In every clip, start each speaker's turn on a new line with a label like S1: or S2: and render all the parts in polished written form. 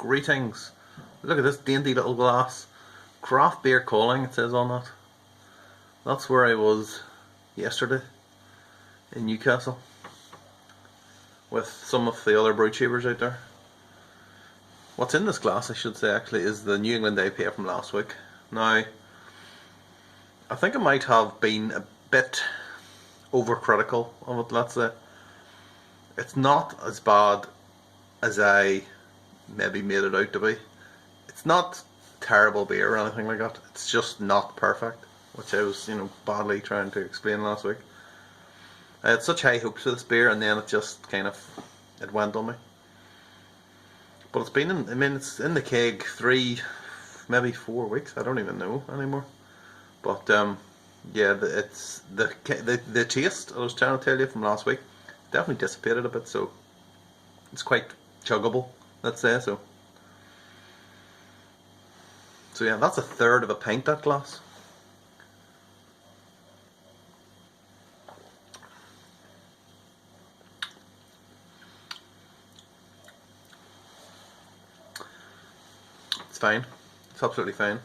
S1: Greetings. Look at this dainty little glass. Craft beer calling, it says on that. That's where I was yesterday in Newcastle with some of the other brew tubers out there. What's in this glass, I should say, actually, is the New England IPA from last week. Now, I think I might have been a bit overcritical of it, let's say. It's not as bad as I maybe made it out to be. It's not terrible beer or anything like that. It's just not perfect, which I was, badly trying to explain last week. I had such high hopes for this beer, and then it just kind of, it went on me. But it's been it's in the keg 3, maybe 4 weeks. I don't even know anymore. But yeah, it's the taste I was trying to tell you from last week definitely dissipated a bit, so it's quite chuggable, let's say. So yeah, that's a third of a pint, that glass. It's fine. It's absolutely fine.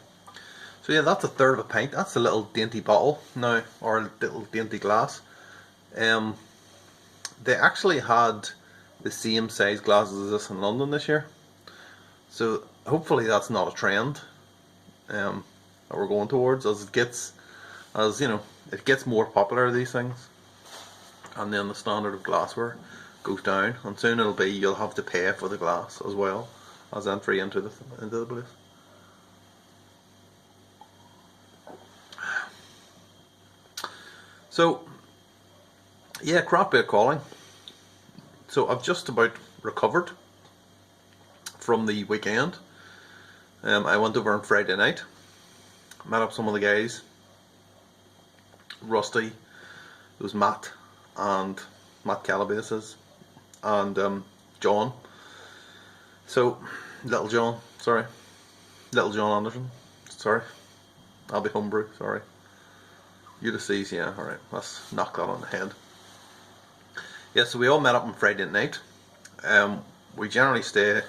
S1: So yeah, that's a third of a pint. That's a little dainty bottle now, or a little dainty glass. They actually had the same size glasses as this in London this year. So hopefully that's not a trend that we're going towards as it gets more popular, these things, and then the standard of glassware goes down, and soon it'll be you'll have to pay for the glass as well as entry into the place. So yeah, craft beer calling. So I've just about recovered from the weekend. I went over on Friday night, met up some of the guys. Rusty, there was Matt Calabases, and John. So Little John Anderson. Sorry, I'll be homebrew. Sorry. Ulysses, yeah, alright, let's knock that on the head. Yeah, so we all met up on Friday night. We generally stay,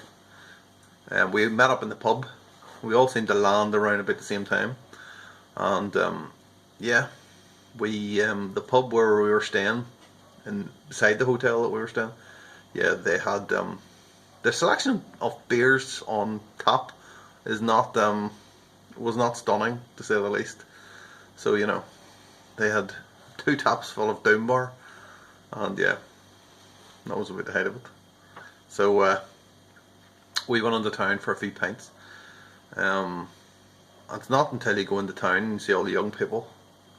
S1: we met up in the pub. We all seemed to land around about the same time. And yeah, the pub where we were staying, beside the hotel that we were staying, yeah, they had, the selection of beers on tap was not stunning, to say the least. So, they had 2 taps full of Doom Bar, and yeah, that was about the height of it. So we went into town for a few pints. It's not until you go into town and see all the young people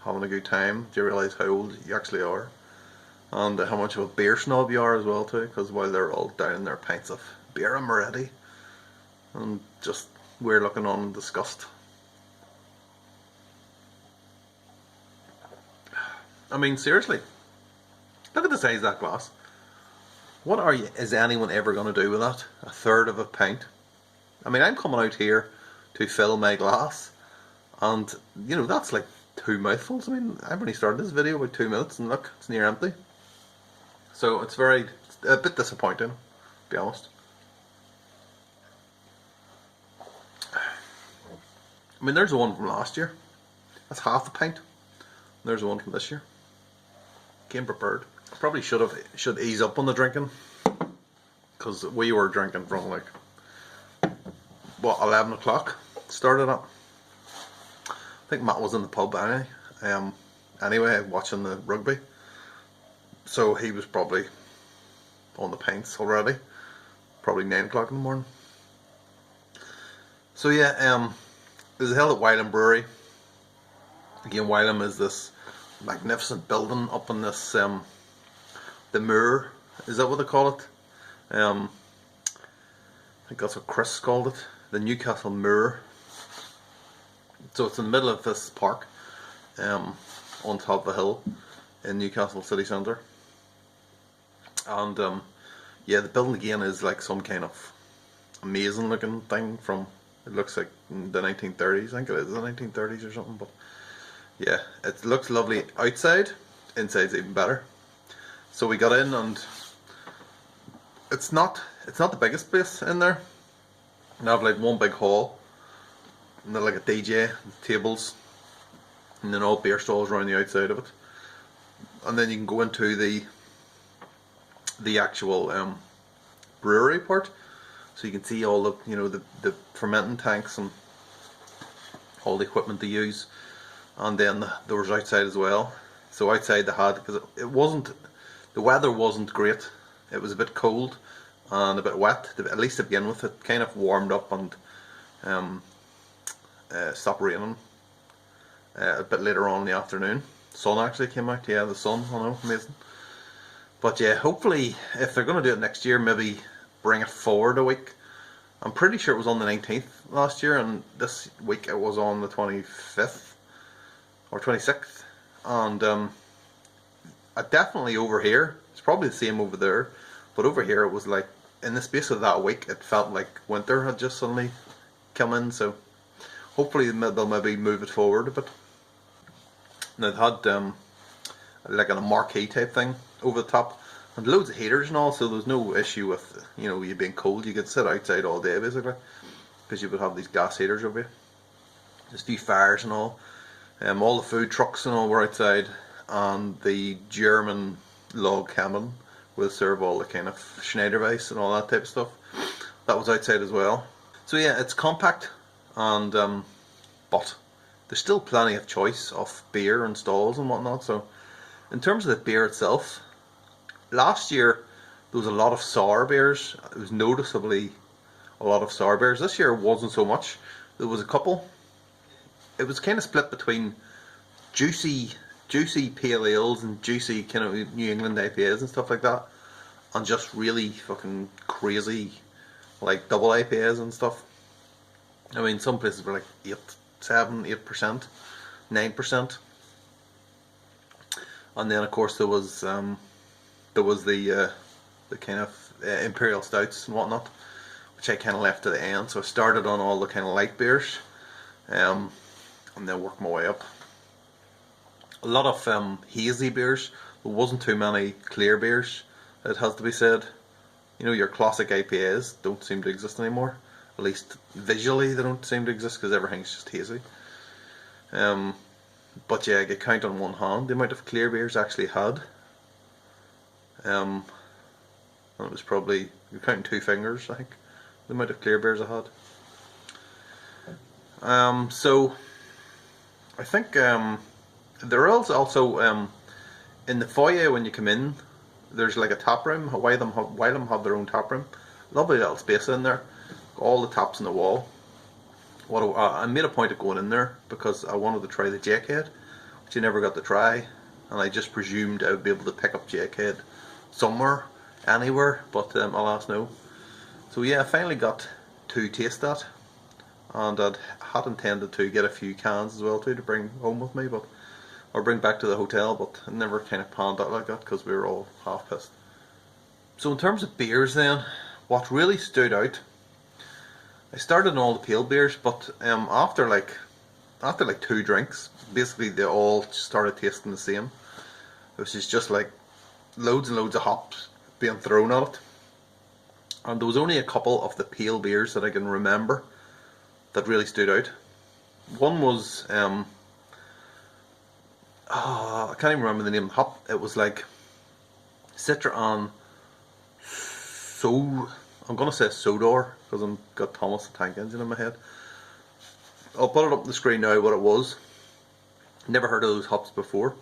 S1: having a good time do you realise how old you actually are, and how much of a beer snob you are as well too, because while they're all down their pints of beer and Moretti, and just we're looking on in disgust. I mean, seriously, look at the size of that glass. What is anyone ever going to do with that? A third of a pint? I mean, I'm coming out here to fill my glass, and that's like 2 mouthfuls. I mean, I've only started this video about 2 minutes, and look, it's near empty. So it's a bit disappointing, to be honest. I mean, there's the one from last year. That's half a pint. There's the one from this year. Came prepared. Probably should ease up on the drinking, because we were drinking from 11 o'clock started up. I think Matt was in the pub anyway watching the rugby, so he was probably on the pints already, probably 9 o'clock in the morning. So yeah, it was held at Wylam Brewery. Again, Wylam is this magnificent building up in this the moor, is that what they call it? I think that's what Chris called it, the Newcastle Moor. So it's in the middle of this park, on top of a hill in Newcastle city centre. And yeah, the building again is like some kind of amazing looking thing from, it looks like the 1930s, I think it is the 1930s or something, but yeah, it looks lovely outside, inside's even better. So we got in, and it's not the biggest place in there, and have like one big hall, and then like a DJ, tables, and then all beer stalls around the outside of it. And then you can go into the actual brewery part, so you can see all the the fermenting tanks and all the equipment they use. And then the doors outside as well. So outside they had, because the weather wasn't great. It was a bit cold and a bit wet, at least to begin with. It kind of warmed up and stopped raining a bit later on in the afternoon. Sun actually came out. Yeah, the sun. I know, amazing. But yeah, hopefully if they're going to do it next year, maybe bring it forward a week. I'm pretty sure it was on the 19th last year, and this week it was on the 25th or 26th. And I definitely over here, it's probably the same over there, but over here it was like, in the space of that week, it felt like winter had just suddenly come in. So hopefully they'll maybe move it forward a bit. Now they had like a marquee type thing over the top, and loads of heaters and all, so there's no issue with you being cold. You could sit outside all day basically, because you would have these gas heaters over you. Just a few fires and all. All the food trucks and all were outside, and the German log cabin will serve all the kind of Schneiderweiss and all that type of stuff. That was outside as well. So yeah, it's compact, and but there's still plenty of choice of beer and stalls and whatnot. So in terms of the beer itself, last year there was a lot of sour beers. It was noticeably a lot of sour beers. This year wasn't so much. There was a couple. It was kind of split between juicy pale ales and juicy kind of New England IPAs and stuff like that, and just really fucking crazy like double IPAs and stuff. I mean, some places were like 8%, 9%. And then of course there was the kind of imperial stouts and whatnot, which I kind of left to the end. So I started on all the kind of light beers, and then worked my way up. A lot of hazy beers. There wasn't too many clear beers, it has to be said. Your classic IPAs don't seem to exist anymore. At least visually they don't seem to exist, because everything's just hazy. But yeah, I could count on one hand the amount of clear beers I actually had. And it was probably, you're counting two fingers, I think, the amount of clear beers I had. So I think there is also in the foyer when you come in, there's like a tap room. Wylam have their own tap room. Lovely little space in there. All the taps on the wall. I made a point of going in there because I wanted to try the Jackhead, which I never got to try, and I just presumed I would be able to pick up Jackhead somewhere, anywhere, but alas no. So yeah, I finally got to taste that, and I had intended to get a few cans as well too to bring home with me, or bring back to the hotel, but it never kind of panned out like that because we were all half pissed. So in terms of beers then, what really stood out, I started on all the pale beers, but after like 2 drinks, basically they all started tasting the same. It was just like loads and loads of hops being thrown at it. And there was only a couple of the pale beers that I can remember that really stood out. One was I can't even remember the name of the hop. It was like Citra I'm gonna say Sodor because I've got Thomas the Tank Engine in my head. I'll put it up on the screen now what it was. Never heard of those hops before.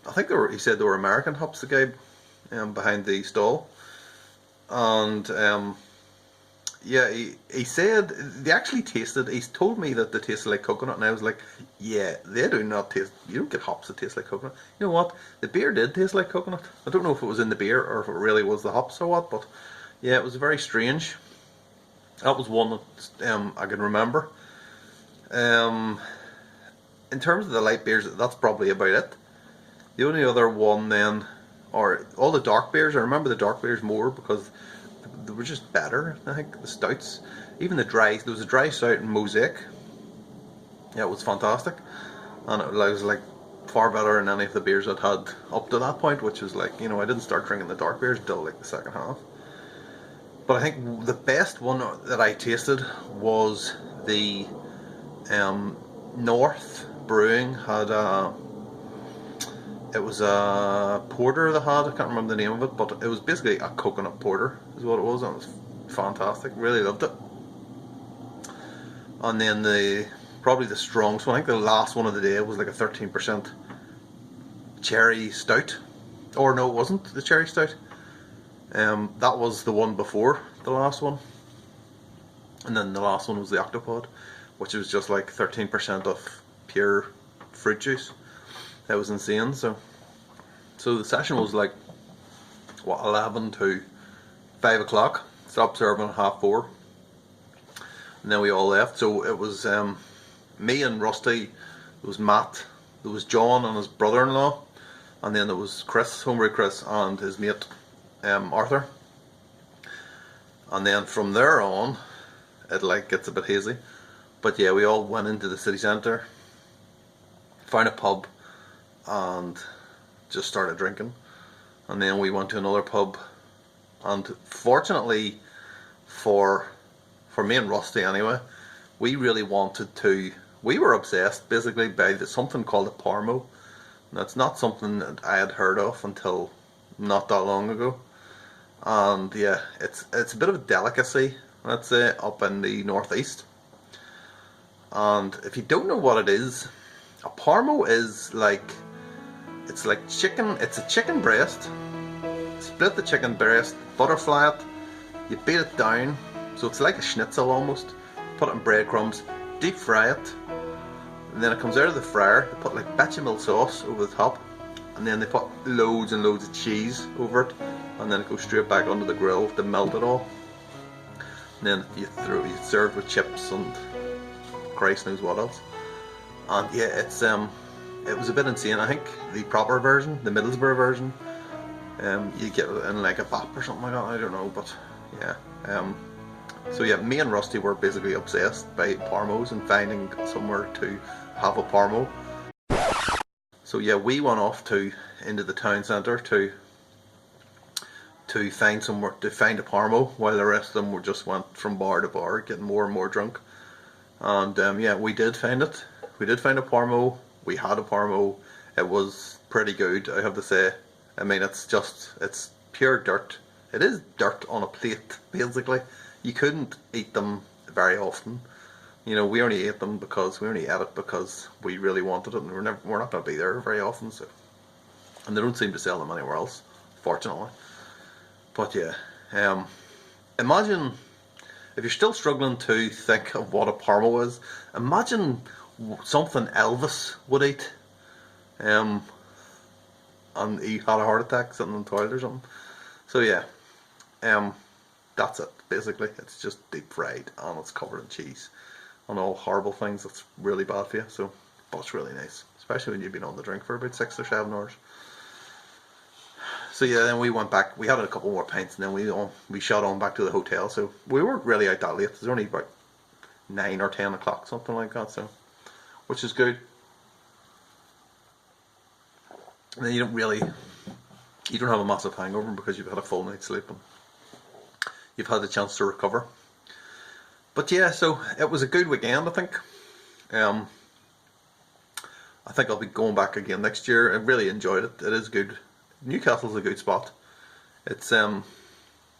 S1: I think he said they were American hops, the guy behind the stall. And yeah, he said they actually tasted, he's told me that they tasted like coconut, and I was like, yeah, they do not taste, you don't get hops that taste like coconut. You know what, the beer did taste like coconut. I don't know if it was in the beer or if it really was the hops or what, but yeah, it was very strange. That was one that I can remember. In terms of the light beers, that's probably about it. The only other one then, or all the dark beers, I remember the dark beers more because they were just better, I think, the stouts. Even the dry, there was a dry stout in Mosaic. Yeah, it was fantastic. And it was like far better than any of the beers I'd had up to that point, which was like, I didn't start drinking the dark beers until like the second half. But I think the best one that I tasted was the North Brewing had it was a porter they had. I can't remember the name of it, but it was basically a coconut porter is what it was, and it was fantastic. Really loved it. And then probably the strongest one, I think the last one of the day was like a 13% cherry stout. Or no, it wasn't the cherry stout. That was the one before the last one. And then the last one was the Octopod, which was just like 13% of pure fruit juice. That was insane. So the session was like, what, 11 to 5 o'clock. Stopped serving at 4:30. And then we all left. So it was me and Rusty, there was Matt, there was John and his brother-in-law, and then there was Chris, Homebrew Chris, and his mate Arthur. And then from there on, it like gets a bit hazy. But yeah, we all went into the city centre, found a pub, and just started drinking. And then we went to another pub, and fortunately for me and Rusty anyway, we really wanted to, we were obsessed basically by something called a Parmo. That's not something that I had heard of until not that long ago. And yeah, it's a bit of a delicacy, let's say, up in the northeast. And if you don't know what it is, a Parmo is like, it's like chicken, it's a chicken breast. Split the chicken breast, butterfly it, you beat it down, so it's like a schnitzel almost. Put it in breadcrumbs, deep fry it, and then it comes out of the fryer. They put like bechamel sauce over the top, and then they put loads and loads of cheese over it, and then it goes straight back onto the grill to melt it all. And then you serve with chips and Christ knows what else. And yeah, it was a bit insane. I think the proper version, the Middlesbrough version, you get it in like a bap or something like that. I don't know, but yeah. So yeah, me and Rusty were basically obsessed by Parmos and finding somewhere to have a Parmo. So yeah, we went off into the town centre to find somewhere to find a Parmo, while the rest of them just went from bar to bar, getting more and more drunk. And yeah, we did find it. We did find a Parmo. We had a Parmo. It was pretty good, I have to say. I mean, it's pure dirt. It is dirt on a plate, basically. You couldn't eat them very often. You know, we only ate it because we really wanted it, and we're not going to be there very often. So, and they don't seem to sell them anywhere else, fortunately. But yeah, imagine if you're still struggling to think of what a Parmo is. Imagine something Elvis would eat, and he had a heart attack sitting in the toilet or something. So yeah, that's it. Basically, it's just deep fried and it's covered in cheese and all horrible things that's really bad for you. So, but it's really nice, especially when you've been on the drink for about 6 or 7 hours. So yeah, then we went back. We had a couple more pints, and then we shot on back to the hotel. So we weren't really out that late. It was only about 9 or 10 o'clock, something like that. So, which is good. And then you don't have a massive hangover because you've had a full night's sleep and you've had the chance to recover. But yeah, so it was a good weekend, I think. I think I'll be going back again next year. I really enjoyed it. It is good. Newcastle's a good spot. It's you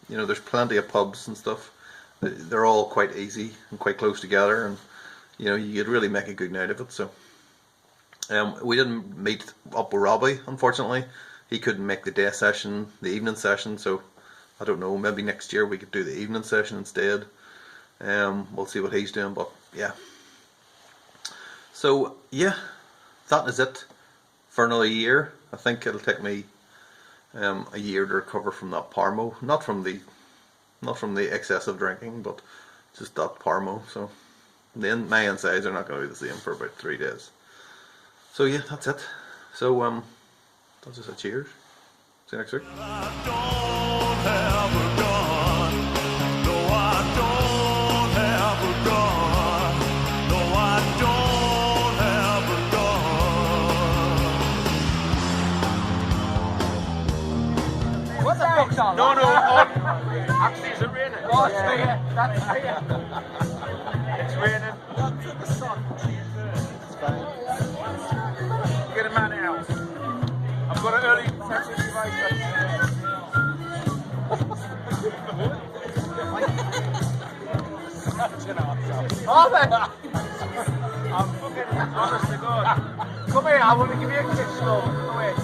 S1: know, there's plenty of pubs and stuff. They're all quite easy and quite close together, and you know, you could really make a good night of it. So we didn't meet up with Robbie, unfortunately. He couldn't make the day session, the evening session, so I don't know, maybe next year we could do the evening session instead. We'll see what he's doing, but yeah. So yeah, that is it for another year. I think it'll take me a year to recover from that Parmo. Not from the excessive drinking, but just that Parmo. So then my insides are not going to be the same for about 3 days. So yeah, that's it. So that's just a cheers. See you next week.
S2: No, actually, it's a raining. It's raining. Get a man out. I've got an early taxi Oh, man. I'm fucking honest to God. Come here, I want to give you a kiss, love. Come here.